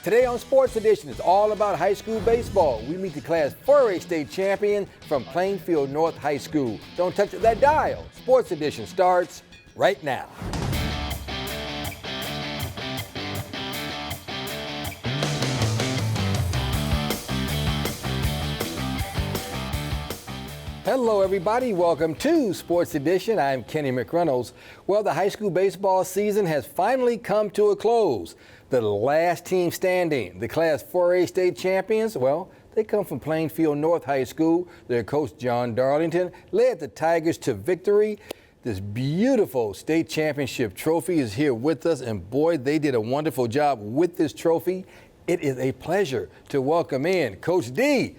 Today on Sports Edition, it's all about high school baseball. We meet the Class 4A state champion from Plainfield North High School. Don't touch that dial. Sports Edition starts right now. Hello, everybody. Welcome to Sports Edition. I'm Kenny McReynolds. Well, the high school baseball season has finally come to a close. The last team standing, the Class 4A state champions, well, they come from Plainfield North High School. Their coach, John Darlington, led the Tigers to victory. This beautiful state championship trophy is here with us, and boy, they did a wonderful job with this trophy. It is a pleasure to welcome in Coach D.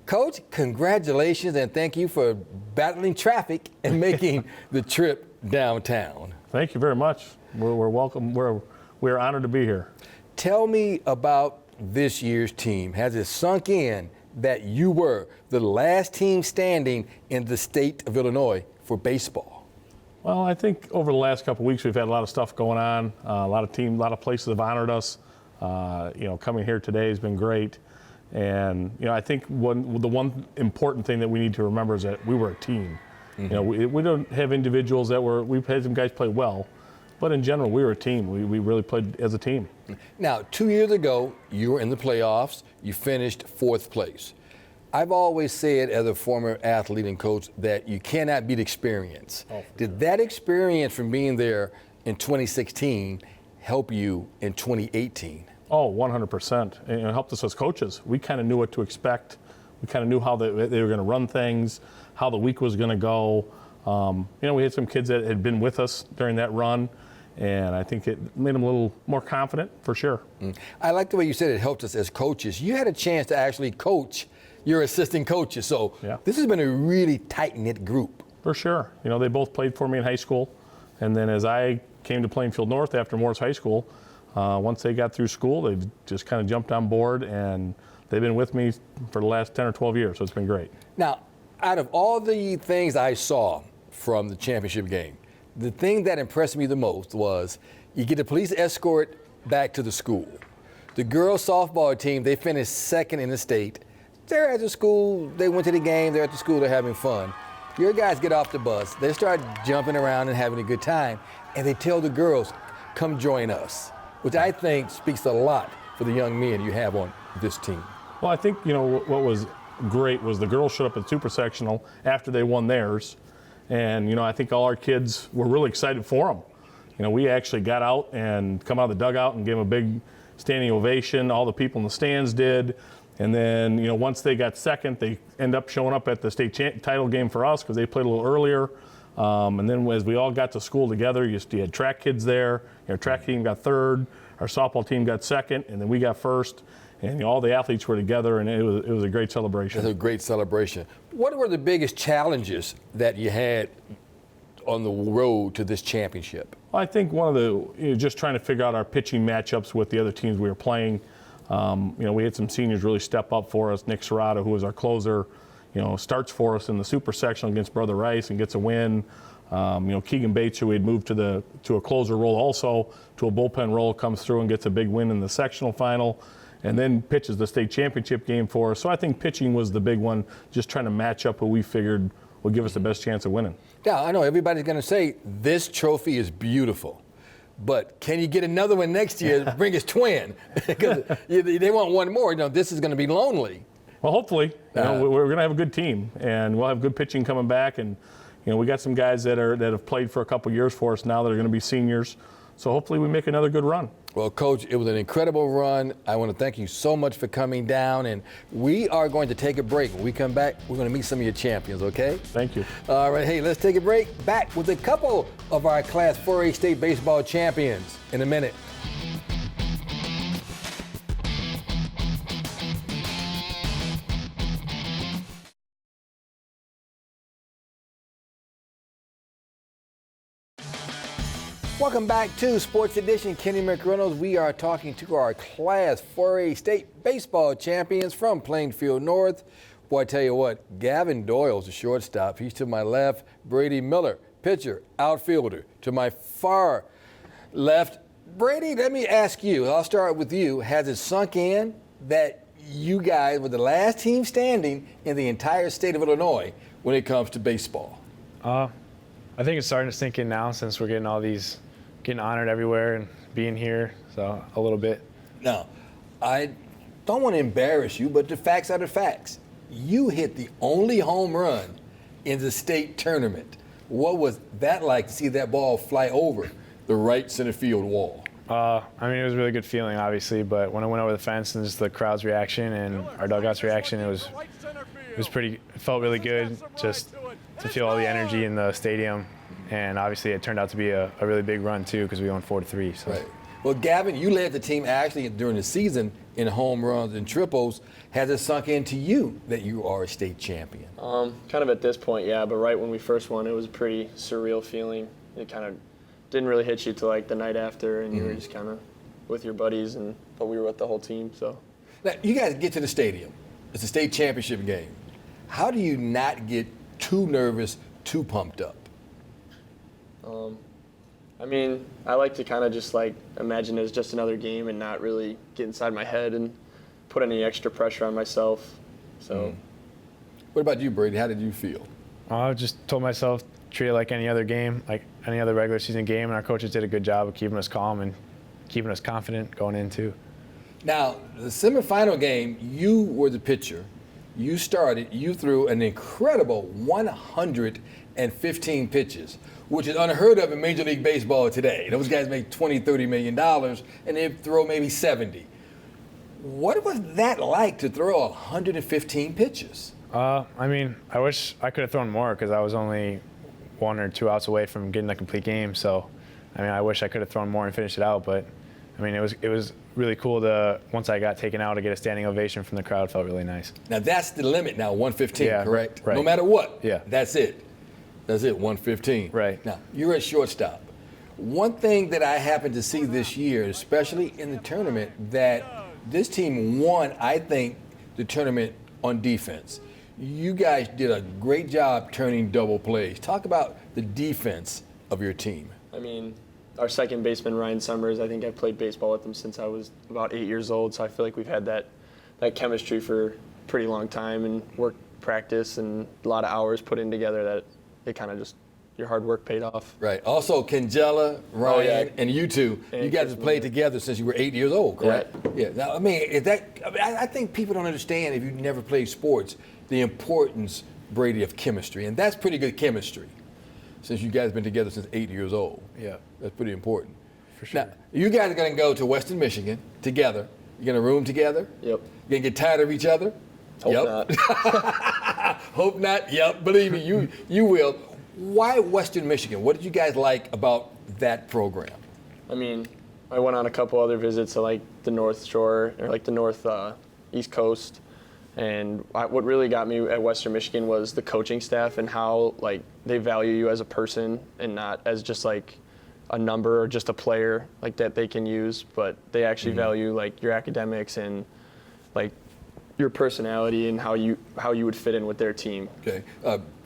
Coach, congratulations and thank you for battling traffic and making the trip downtown. Thank you very much. We're welcome. We're honored to be here. Tell me about this year's team. Has it sunk in that you were the last team standing in the state of Illinois for baseball? Well, I think over the last couple of weeks we've had a lot of stuff going on. A lot of places have honored us. Coming here today has been great. And, I think the one important thing that we need to remember is that we were a team. Mm-hmm. We don't have individuals we've had some guys play well, but in general, we were a team. We really played as a team. Now, 2 years ago, you were in the playoffs. You finished fourth place. I've always said as a former athlete and coach that you cannot beat experience. Did that experience from being there in 2016 help you in 2018? Oh, 100%. And it helped us as coaches. We kind of knew what to expect. We kind of knew how they were going to run things, how the week was going to go. We had some kids that had been with us during that run, and I think it made them a little more confident, for sure. I like the way you said it helped us as coaches. You had a chance to actually coach your assistant coaches, so This has been a really tight-knit group. For sure. They both played for me in high school, and then as I came to Plainfield North after Morris High School, once they got through school, they just kind of jumped on board, and they've been with me for the last 10 or 12 years, so it's been great. Now, out of all the things I saw from the championship game, the thing that impressed me the most was you get a police escort back to the school. The girls softball team, they finished second in the state. They're at the school, they went to the game, they're at the school, they're having fun. Your guys get off the bus, they start jumping around and having a good time, and they tell the girls, come join us, which I think speaks a lot for the young men you have on this team. Well, I think, what was great was the girls showed up at Super Sectional after they won theirs. And, I think all our kids were really excited for them. We actually got out and come out of the dugout and gave them a big standing ovation. All the people in the stands did. And then, once they got second, they end up showing up at the state title game for us because they played a little earlier. And then as we all got to school together, you had track kids there. Our track team got third, our softball team got second, and then we got first. And all the athletes were together, and it was a great celebration. It was a great celebration. What were the biggest challenges that you had on the road to this championship? Well, I think one of just trying to figure out our pitching matchups with the other teams we were playing. We had some seniors really step up for us. Nick Serrata, who was our closer, starts for us in the super sectional against Brother Rice and gets a win. Keegan Bates, who we had moved to a closer role also, to a bullpen role, comes through and gets a big win in the sectional final, and then pitches the state championship game for us. So I think pitching was the big one, just trying to match up who we figured would give us the best chance of winning. Now, I know everybody's going to say this trophy is beautiful, but can you get another one next year? Bring us twin, because they want one more. This is going to be lonely. Well, hopefully, we're going to have a good team, and we'll have good pitching coming back. And we got some guys that have played for a couple years for us now that are going to be seniors. So hopefully, we make another good run. Well, Coach, it was an incredible run. I want to thank you so much for coming down, and we are going to take a break. When we come back, we're going to meet some of your champions. Okay? Thank you. All right. Hey, let's take a break. Back with a couple of our Class 4A state baseball champions in a minute. Welcome back to Sports Edition. Kenny McReynolds. We are talking to our Class 4A state baseball champions from Plainfield North. Boy, I tell you what, Gavin Doyle's the shortstop. He's to my left. Brady Miller, pitcher, outfielder. To my far left, Brady, let me ask you. I'll start with you. Has it sunk in that you guys were the last team standing in the entire state of Illinois when it comes to baseball? I think it's starting to sink in now since we're getting honored everywhere and being here, so a little bit. Now, I don't want to embarrass you, but the facts are the facts. You hit the only home run in the state tournament. What was that like to see that ball fly over the right center field wall? I mean, it was a really good feeling, obviously, but when I went over the fence and just the crowd's reaction and our dugout's reaction, it felt really good just to feel all the energy in the stadium. And obviously it turned out to be a really big run too because we won 4-3. So. Right. Well, Gavin, you led the team actually during the season in home runs and triples. Has it sunk into you that you are a state champion? Kind of at this point, yeah, but right when we first won, it was a pretty surreal feeling. It kind of didn't really hit you till like the night after, and you were just kind of with your buddies, but we were with the whole team. So now you guys get to the stadium. It's a state championship game. How do you not get too nervous, too pumped up? I mean, I like to kind of just like imagine it as just another game and not really get inside my head and put any extra pressure on myself. So. What about you, Brady? How did you feel? I just told myself treat it like any other game, like any other regular season game, and our coaches did a good job of keeping us calm and keeping us confident going in too. Now, the semifinal game, you were the pitcher. You started, you threw an incredible 115 pitches, which is unheard of in Major League Baseball today. Those guys make $20, $30 million, and they throw maybe 70. What was that like to throw 115 pitches? I mean, I wish I could have thrown more because I was only 1 or 2 outs away from getting a complete game. So, I mean, I wish I could have thrown more and finished it out. But, I mean, it was really cool to, once I got taken out, to get a standing ovation from the crowd. Felt really nice. Now, that's the limit now, 115, yeah, correct? Right. No matter what, yeah. That's it. That's it, 115. Right. Now, you're at shortstop. One thing that I happened to see this year, especially in the tournament, that this team won, I think, the tournament on defense. You guys did a great job turning double plays. Talk about the defense of your team. I mean, our second baseman, Ryan Summers, I think I've played baseball with him since I was about 8 years old, so I feel like we've had that chemistry for a pretty long time and practice and a lot of hours put in together that it kind of just, your hard work paid off. Right. Also, Kangela, Ryan, and you two, you guys have played together since you were 8 years old, correct? Yeah. Now, I mean, I think people don't understand, if you've never played sports, the importance, Brady, of chemistry. And that's pretty good chemistry since you guys have been together since 8 years old. Yeah. That's pretty important. For sure. Now, you guys are going to go to Western Michigan together. You're going to room together? Yep. You're going to get tired of each other? Hope not. Hope not. Yep. Believe me, you will. Why Western Michigan? What did you guys like about that program? I mean, I went on a couple other visits to like the North Shore or like the North East Coast. And what really got me at Western Michigan was the coaching staff and how like they value you as a person and not as just like a number or just a player like that they can use, but they actually value like your academics and like your personality and how you would fit in with their team. Okay.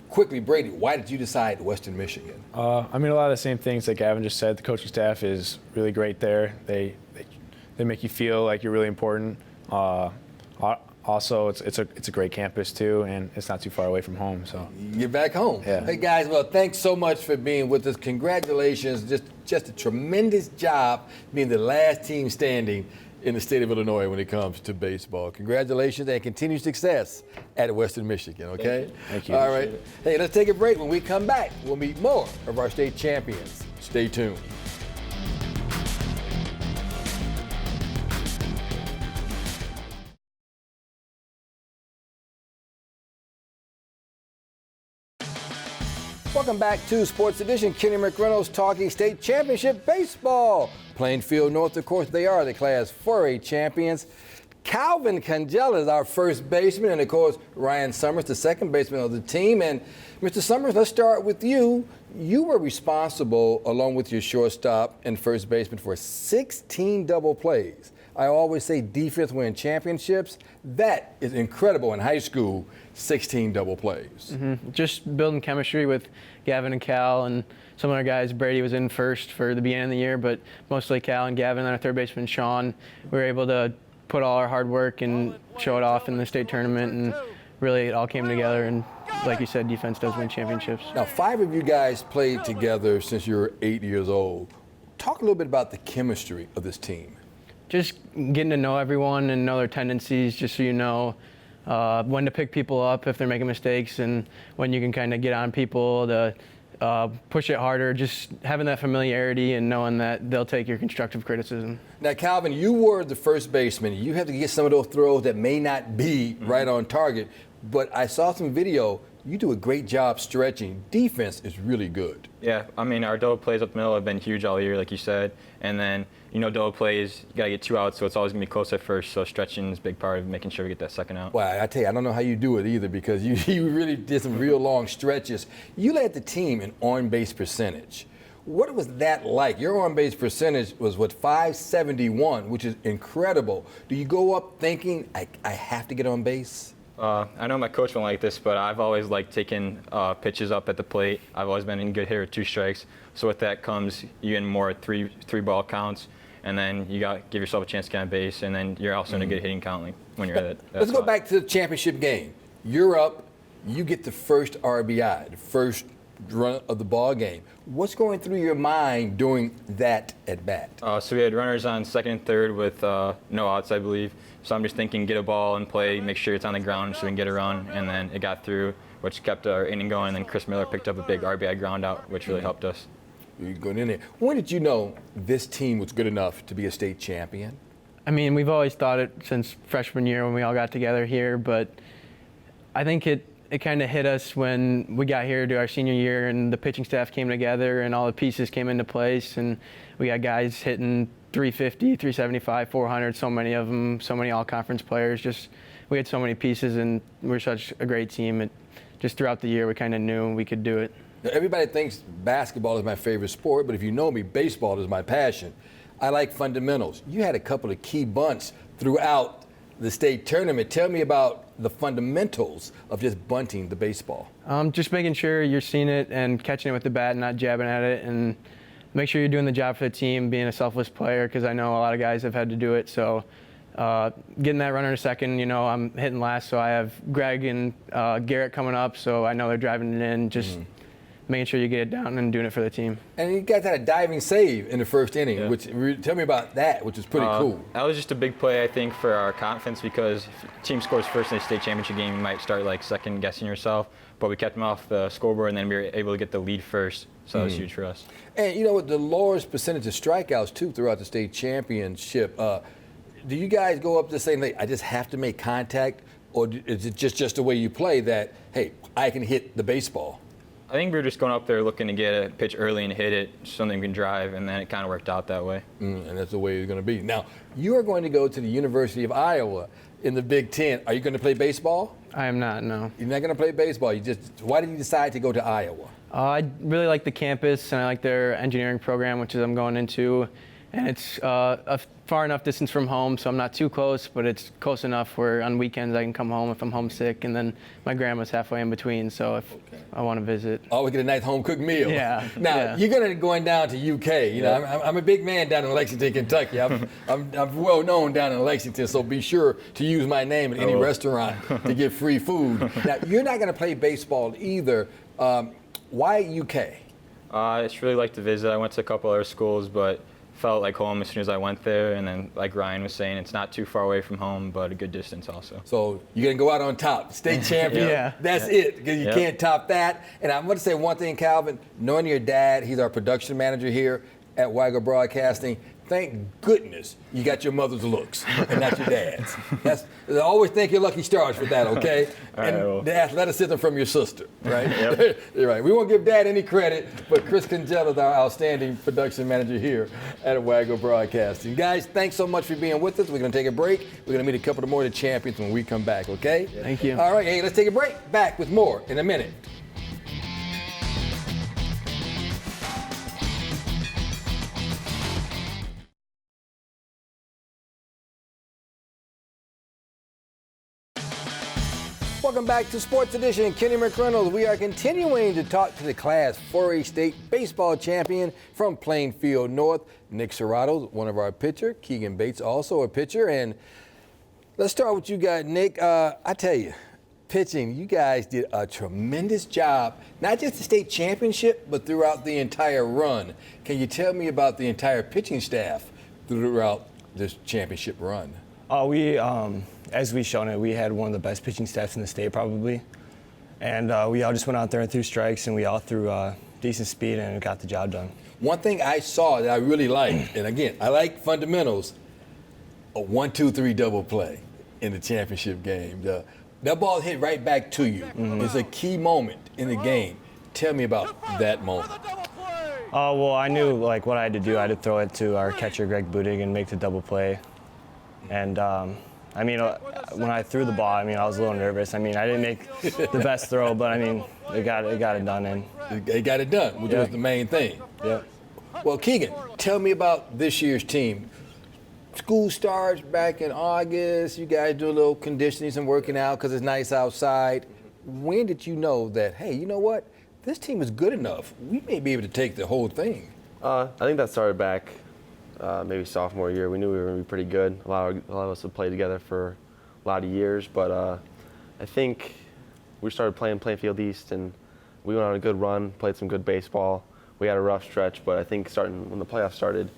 Quickly, Brady, why did you decide Western Michigan? I mean, a lot of the same things that Gavin just said. The coaching staff is really great there. They make you feel like you're really important. Also, it's a great campus too, and it's not too far away from home. So You're back home. Yeah. Hey guys, well, thanks so much for being with us. Congratulations, just a tremendous job being the last team standing in the state of Illinois when it comes to baseball. Congratulations and continued success at Western Michigan. Okay. Thank you. All right. Hey, let's take a break. When we come back, we'll meet more of our state champions. Stay tuned. Welcome back to Sports Edition. Kenny McReynolds talking state championship baseball. Plainfield North, of course, they are the Class 4A champions. Calvin Kangela is our first baseman, and of course, Ryan Summers, the second baseman of the team. And Mr. Summers, let's start with you. You were responsible, along with your shortstop and first baseman, for 16 double plays. I always say defense wins championships. That is incredible in high school. 16 double plays. Just building chemistry with Gavin and Cal and some other guys. Brady was in first for the beginning of the year, but mostly Cal and Gavin and our third baseman Sean. We were able to put all our hard work and show it off in the state tournament, and really it all came together. And like you said, defense does win championships. Now, 5 of you guys played together since you were 8 years old. Talk a little bit about the chemistry of this team. Just getting to know everyone and know their tendencies, just so you know when to pick people up if they're making mistakes, and when you can kind of get on people to push it harder. Just having that familiarity and knowing that they'll take your constructive criticism. Now, Calvin, you were the first baseman. You have to get some of those throws that may not be right on target, but I saw some video. You do a great job stretching. Defense is really good. Yeah, I mean, our double plays up the middle have been huge all year, like you said. And then, double plays, you got to get 2 outs, so it's always going to be close at first. So stretching is a big part of making sure we get that second out. Well, I tell you, I don't know how you do it either, because you really did some real long stretches. You led the team in on-base percentage. What was that like? Your on-base percentage was, 571, which is incredible. Do you go up thinking, I have to get on base? I know my coach won't like this, but I've always liked taking pitches up at the plate. I've always been a good hitter with 2 strikes. So with that comes you in more three ball counts, and then you got to give yourself a chance to get on base, and then you're also in a good hitting count when you're at that Let's spot. go back to the championship game. You're up. You get the first RBI, the first run of the ball game. What's going through your mind during that at bat? So we had runners on second and third with no outs, I believe. So I'm just thinking, get a ball and play, make sure it's on the ground so we can get a run. And then it got through, which kept our inning going. And then Chris Miller picked up a big RBI ground out, which really helped us. You're going in there. When did you know this team was good enough to be a state champion? I mean, we've always thought it since freshman year when we all got together here, but I think it kind of hit us when we got here to our senior year and the pitching staff came together and all the pieces came into place, and we got guys hitting 350, 375, 400, so many of them, so many all-conference players. Just we had so many pieces, and we're such a great team. Just throughout the year, we kind of knew we could do it. Now, everybody thinks basketball is my favorite sport, but if you know me, baseball is my passion. I like fundamentals. You had a couple of key bunts throughout the state tournament. Tell me about the fundamentals of just bunting the baseball. Just making sure you're seeing it and catching it with the bat and not jabbing at it, and make sure you're doing the job for the team, being a selfless player, because I know a lot of guys have had to do it. So getting that runner in a second, I'm hitting last, so I have Greg and Garrett coming up, so I know they're driving it in. Just making sure you get it down and doing it for the team. And you guys had a diving save in the first inning, which tell me about that, which is pretty cool. That was just a big play, I think, for our confidence, because if the team scores first in a state championship game, you might start second guessing yourself. But we kept them off the scoreboard, and then we were able to get the lead first. So that was huge for us. And you know what, the lowest percentage of strikeouts too throughout the state championship. Do you guys go up to saying, I just have to make contact, or is it just the way you play that, hey, I can hit the baseball? I think we were just going up there looking to get a pitch early and hit it, something we can drive, and then it kind of worked out that way. And that's the way it's going to be. Now, you are going to go to the University of Iowa in the Big Ten. Are you going to play baseball? I am not, no. You're not going to play baseball. Why did you decide to go to Iowa? I really like the campus, and I like their engineering program, which I'm going into. And it's a far enough distance from home, so I'm not too close, but it's close enough where on weekends I can come home if I'm homesick, and then my grandma's halfway in between, so if I want to visit. Always get a nice home-cooked meal. Yeah. Now, you're going to be going down to UK. You know, I'm a big man down in Lexington, Kentucky. I'm well known down in Lexington, so be sure to use my name at any restaurant to get free food. Now, you're not going to play baseball either. Why UK? I just really like to visit. I went to a couple other schools, but felt like home as soon as I went there. And then, like Ryan was saying, it's not too far away from home, but a good distance also. So you're going to go out on top, state champion. That's it, because you can't top that. And I'm going to say one thing, Calvin. Knowing your dad, he's our production manager here at Weiger Broadcasting. Thank goodness you got your mother's looks and not your dad's. I always thank your lucky stars for that, okay? And the athleticism from your sister, right? You're right. We won't give Dad any credit, but Chris Congel is our outstanding production manager here at Weiger Broadcasting. Guys, thanks so much for being with us. We're going to take a break. We're going to meet a couple of more of the champions when we come back, okay? Thank you. All right, hey, let's take a break. Back with more in a minute. Welcome back to Sports Edition. Kenny McReynolds. We are continuing to talk to the Class 4A state baseball champion from Plainfield North, Nick Serrato, one of our pitcher. Keegan Bates, also a pitcher. And let's start with you guys, Nick. I tell you, pitching, you guys did a tremendous job, not just the state championship, but throughout the entire run. Can you tell me about the entire pitching staff throughout this championship run? As we've shown it, we had one of the best pitching staffs in the state probably. And we all just went out there and threw strikes, and we all threw decent speed and got the job done. One thing I saw that I really liked, and again, I like fundamentals, a 1-2-3 double play in the championship game. That ball hit right back to you. It's a key moment in the game. Tell me about that moment. Well, I knew what I had to do. I had to throw it to our catcher, Greg Budig, and make the double play. And when I threw the ball, I was a little nervous. I didn't make the best throw, but it got it done. And they got it done, which was the main thing. Yeah. Well, Keegan, tell me about this year's team. School starts back in August. You guys do a little conditioning, some working out because it's nice outside. When did you know that, hey, you know what? This team is good enough. We may be able to take the whole thing. I think that started back maybe sophomore year. We knew we were going to be pretty good. A lot of us have played together for a lot of years, but I think we started playing Plainfield East, and we went on a good run, played some good baseball. We had a rough stretch, but I think starting when the playoffs started,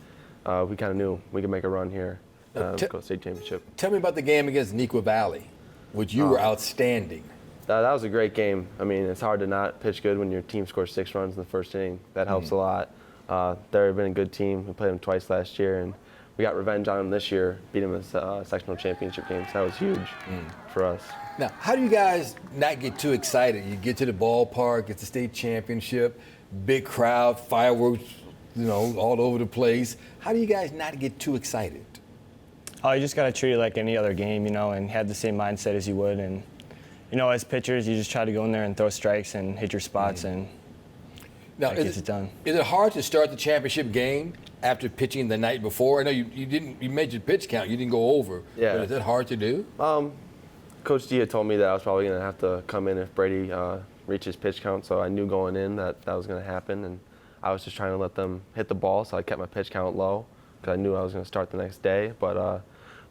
we kind of knew we could make a run here, go to state championship. Tell me about the game against Neuqua Valley, which you were outstanding. That was a great game. It's hard to not pitch good when your team scores 6 runs in the first inning. That helps a lot. They've been a good team. We played them twice last year, and we got revenge on them this year, beat them in the sectional championship game. So that was huge for us. Now, how do you guys not get too excited? You get to the ballpark, it's the state championship, big crowd, fireworks, all over the place. How do you guys not get too excited? You just got to treat it like any other game, and have the same mindset as you would. And, as pitchers, you just try to go in there and throw strikes and hit your spots, and now, that gets it done. Is it hard to start the championship game after pitching the night before? I know you made your pitch count, you didn't go over. Yeah. But is it hard to do? Coach D had told me that I was probably going to have to come in if Brady reaches pitch count, so I knew going in that was going to happen, and I was just trying to let them hit the ball, so I kept my pitch count low because I knew I was going to start the next day. But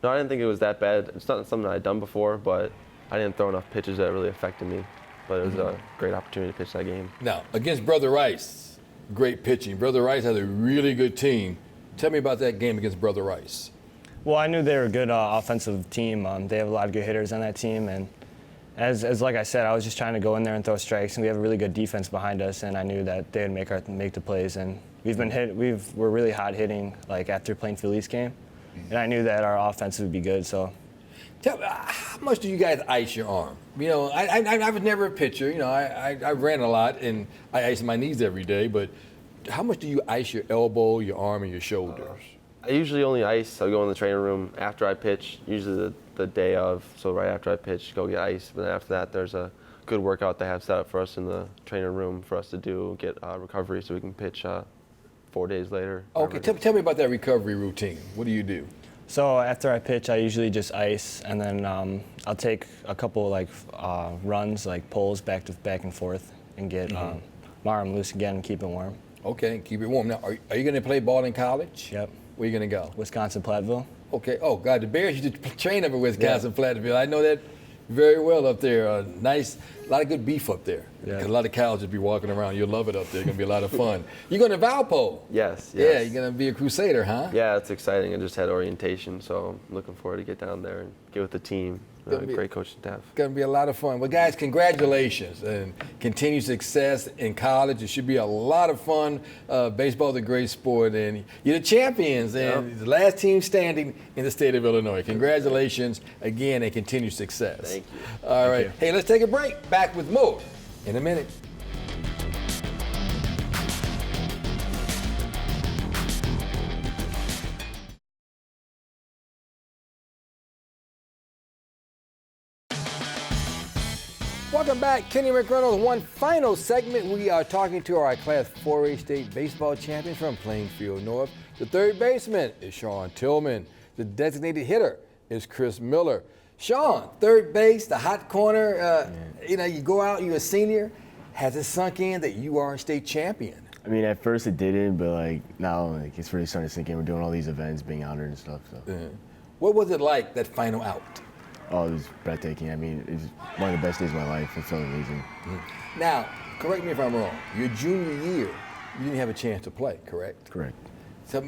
no, I didn't think it was that bad. It's not something I'd done before, but I didn't throw enough pitches that really affected me. But it was a great opportunity to pitch that game. Now, against Brother Rice, great pitching. Brother Rice has a really good team. Tell me about that game against Brother Rice. Well, I knew they were a good offensive team. They have a lot of good hitters on that team, and as like I said, I was just trying to go in there and throw strikes, and we have a really good defense behind us, and I knew that they would make the plays. And we're really hot hitting after Plainfield East game, and I knew that our offense would be good. So, tell me, how much do you guys ice your arm? I was never a pitcher. I ran a lot, and I ice my knees every day. But how much do you ice your elbow, your arm, and your shoulders? I usually only ice. I go in the training room after I pitch, usually the day of. So right after I pitch, go get ice. But then after that, there's a good workout they have set up for us in the training room for us to do, get recovery so we can pitch 4 days later. Okay, tell me about that recovery routine. What do you do? So after I pitch, I usually just ice, and then I'll take a couple runs, pulls back and forth, and get my arm loose again and keep it warm. Okay, keep it warm. Now, are you going to play ball in college? Yep. Where are you going to go? Wisconsin Platteville. Okay. Oh, God, the Bears used to train up at Wisconsin Platteville. I know that very well up there. A lot of good beef up there. Yeah. A lot of cows just be walking around. You'll love it up there. It's going to be a lot of fun. You're going to Valpo? Yes. Yeah, you're going to be a Crusader, huh? Yeah, it's exciting. I just had orientation, so I'm looking forward to get down there and get with the team. Great coaching staff. It's going to be a lot of fun. Well, guys, congratulations and continued success in college. It should be a lot of fun. Baseball is a great sport, and you're the champions and the last team standing in the state of Illinois. Congratulations again and continued success. Thank you. All right. Hey, let's take a break. Back with more in a minute. Welcome back. Kenny McReynolds. One final segment. We are talking to our Class 4A state baseball champion from Plainfield North. The third baseman is Sean Tillman. The designated hitter is Chris Miller. Sean, third base, the hot corner. You know, you go out, you're a senior. Has it sunk in that you are a state champion? I mean, at first it didn't, but like now, like it's really starting to sink in. We're doing all these events, being out there and stuff. So. What was it like, that final out? Oh, it was breathtaking. I mean, it was one of the best days of my life. It felt amazing. Now, correct me if I'm wrong. Your junior year, you didn't have a chance to play, correct? Correct. So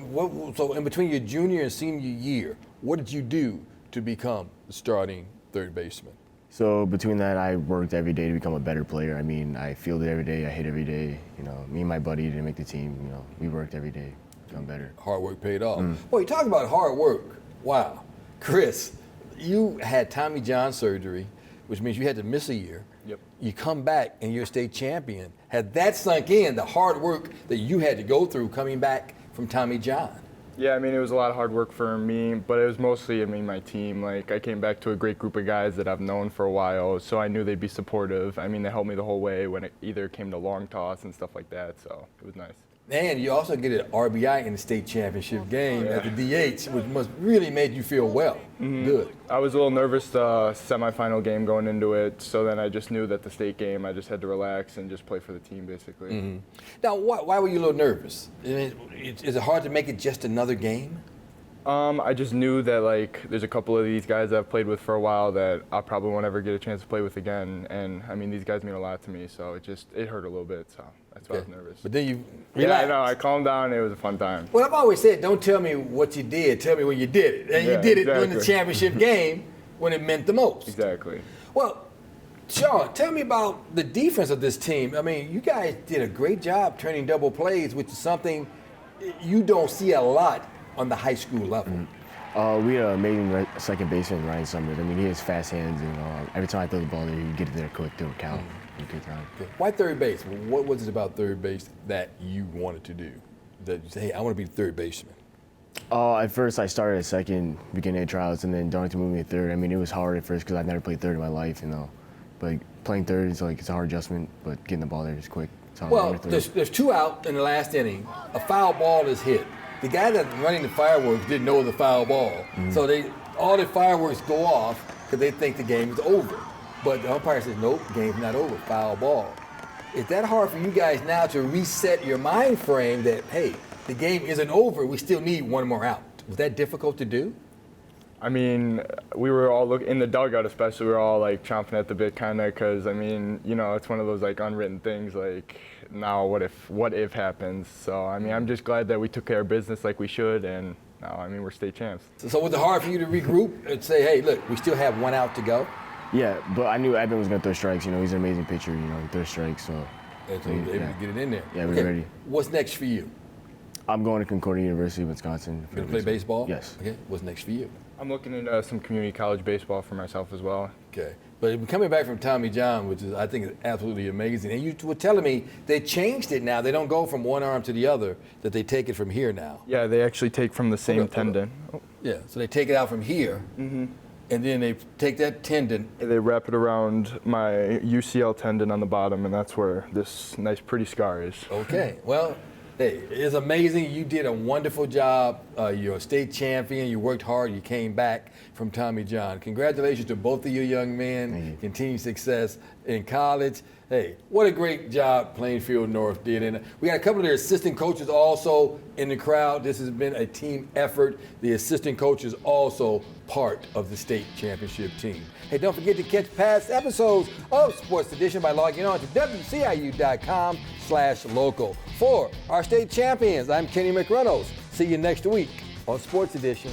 in between your junior and senior year, what did you do to become the starting third baseman? So between that, I worked every day to become a better player. I mean, I fielded every day, I hit every day. You know, me and my buddy didn't make the team. You know, we worked every day to become better. Hard work paid off. Well, you talk about hard work. Wow. Chris, you had Tommy John surgery, which means you had to miss a year. Yep. You come back and you're a state champion. Had that sunk in, the hard work that you had to go through coming back from Tommy John? Yeah, I mean, it was a lot of hard work for me, but it was mostly, I mean, my team. Like, I came back to a great group of guys that I've known for a while, so I knew they'd be supportive. I mean, they helped me the whole way when it either came to long toss and stuff like that, so it was nice. And you also get an RBI in the state championship game at the DH, which must really made you feel well. Good. I was a little nervous the semifinal game going into it, so then I just knew that the state game, I just had to relax and just play for the team, basically. Now, why were you a little nervous? I mean, is it hard to make it just another game? I just knew that, like, there's a couple of these guys I've played with for a while that I probably won't ever get a chance to play with again. And, I mean, these guys mean a lot to me, so it hurt a little bit, so that's why I was nervous. But then you Yeah, relaxed. I know. I calmed down. It was a fun time. Well, I've always said, don't tell me what you did, tell me when you did it. And you Yeah, did it during the exactly. championship game when it meant the most. Exactly. Well, Sean, tell me about the defense of this team. I mean, you guys did a great job turning double plays, which is something you don't see a lot on the high school level. We had an amazing second baseman, Ryan Summers. I mean, he has fast hands, and every time I throw the ball there, he'd get it there quick to a count. Why third base? What was it about third base that you wanted to do? That you say, hey, I want to be the third baseman. At first, I started at second, beginning of trials, and then Darlington moved me to third. I mean, it was hard at first because I've never played third in my life, you know. But playing third is like, it's a hard adjustment, but getting the ball there is quick. Well, there's two out in the last inning. A foul ball is hit. The guy that's running the fireworks didn't know it was a foul ball. So all the fireworks go off because they think the game is over. But the umpire says, nope, the game's not over, foul ball. Is that hard for you guys now to reset your mind frame that, hey, the game isn't over, we still need one more out? Was that difficult to do? I mean, we were all in the dugout, especially. We were all like chomping at the bit, kind of, because I mean, you know, it's one of those like unwritten things. Like, now what if happens? So I mean, I'm just glad that we took care of business like we should, and now I mean we're state champs. So was it hard for you to regroup and say, hey, look, we still have one out to go? Yeah, but I knew Evan was going to throw strikes. You know, he's an amazing pitcher. You know, he throws strikes, so. And so you were able to get it in there. Yeah, we're ready. What's next for you? I'm going to Concordia University, Wisconsin. You gonna play baseball? Yes. Okay. What's next for you? I'm looking into some community college baseball for myself as well. Okay. But coming back from Tommy John, which is, I think, is absolutely amazing. And you were telling me they changed it now. They don't go from one arm to the other, that they take it from here now. Yeah, they actually take from the same tendon. Yeah, so they take it out from here, and then they take that tendon. They wrap it around my UCL tendon on the bottom, and that's where this nice, pretty scar is. Okay. Well, hey, it's amazing. You did a wonderful job. You're a state champion. You worked hard. You came back from Tommy John. Congratulations to both of you young men. Continued success in college. Hey, what a great job Plainfield North did. And we got a couple of their assistant coaches also in the crowd. This has been a team effort. The assistant coach is also part of the state championship team. Hey, don't forget to catch past episodes of Sports Edition by logging on to WCIU.com/local. For our state champions, I'm Kenny McReynolds. See you next week on Sports Edition.